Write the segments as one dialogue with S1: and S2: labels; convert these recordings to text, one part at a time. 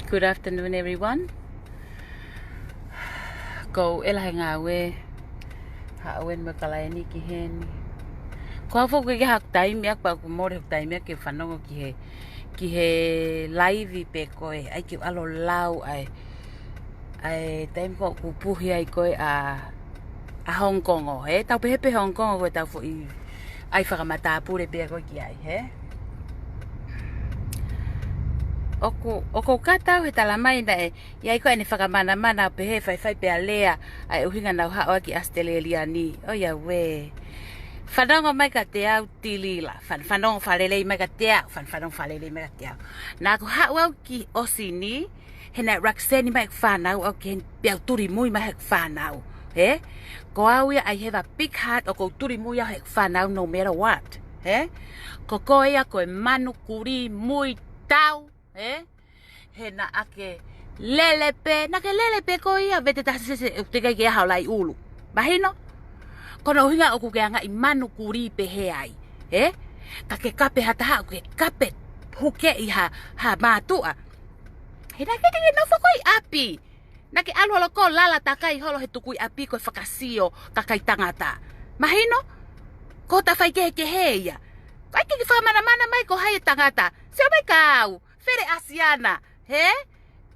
S1: Good afternoon, everyone. Ko ela ngā we hawen makalai ki hen. Ko fo ke hak taimi ak pa ko more hak taimi ke whanongo ki he live pe koe ai ki alo lau ai taimi ko puhi ai koe a Hong Kong o he tau pehe Hong Kong ko tau fo I ai whakamata pure pe koe ki ai he. Oko katau he talamai na iai koe ni whakamana mana pe he whai pe alea ai uhinga nau hao ki Australia ni. O ia we. Whanonga mai ka te au tilila. Whanonga whalelei mai ka te au. Whanonga whalelei mai ka te au. Nā ko hao au ki osi ni. He na Roxanne mai whanau au ki pe au turi mui mai hek whanau. He? Ko au ia I have a big heart o ko turi mui au hek whanau no matter what. He? Ko koe ia koe manu kuri mui tau. He na ake lelepe, na ke lelepe ko ia vete ta se te kai ke hau lai ulu. Mahino? Kono hinga oku ke anga I manu kuri pe he ai. Ka ke kape hata hau ke kape huke I ha matua. He na ke no fo koi api. Na ke alu holo ko lala takai holo he tukui api ko whakasio kakai tangata. Mahino? Ko ta whai ke he ia. Kai ke whamana mana mai ko hai tangata. Seo mai kau. Fere asiana, he?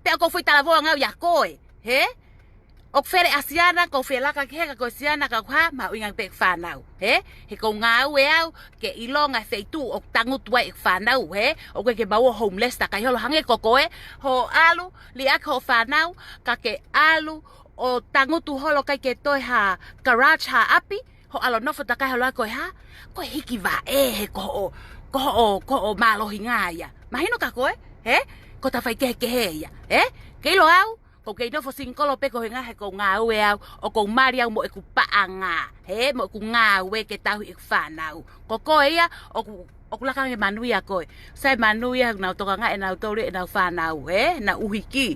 S1: Te ako fui talavoa ngau ya koe, he? Ok fere asiana, ko felaka ke heka ko siana ka ha ma uingang pe whanau, he? He ko ngau e au ke ilonga feitu ok tangut wai whanau, he? Ok ke bawa homeless ta kai holo hange ko koe, ho alu li ak ho whanau ka ke alu o tangutu holo kai ke toi ha garage ha api, ho alo nofo ta kai holo koe ha? Ko hiki va he ko o malohi ngaya. Mahino ka koe, he? Ko ta whai ke he ia, he? Kei lo au, ko kei nofo singkolo pe ko he ngahe ko ngā ue au, o ko mari au mo e ku paanga, he? Mo e ku ngā ue ke tahu I whanau. Ko koe ia, o ku lakang e manui a koe. Sai manui a nau toka ngā e nau tore e nau whanau, he? Na uhiki.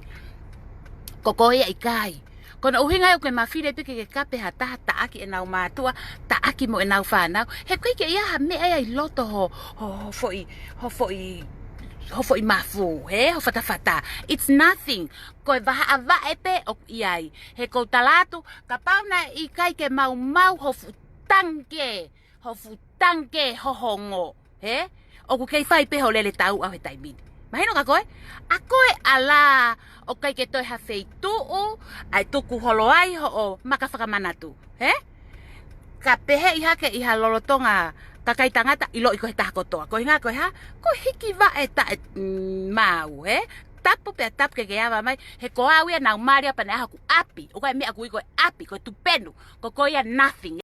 S1: Ko koe ia I kai. Kono uhinga ke mawhire pike ke kape ha taha taaki e nau mātua, taaki mo e nau whanau. He koe ke ia ha mea I loto ho foi mafu, he? Ho fata. It's nothing. Koe vaha ava epe o iai. He ko talatu, ka pauna I kai ke mau ho futange. Ho futange ho hongo, he? O ku kei whai pe ho lele tau au he taimini. Mahino ka koe? A koe ala o kai ke toi ha feituu, ai tuku holo ai ho o maka whakamanatu, he? Ka pehe I hake I ha lolotonga kakai tangata ilo I koe takotoa. Koe ngā koe ha? Ko hiki va e ta mau, he? Tapu pe tapu ke awa mai. He ko au ia nau maria pane aha ku api. O koe mea ku I koe api, koe tupenu. Ko koe ia nothing.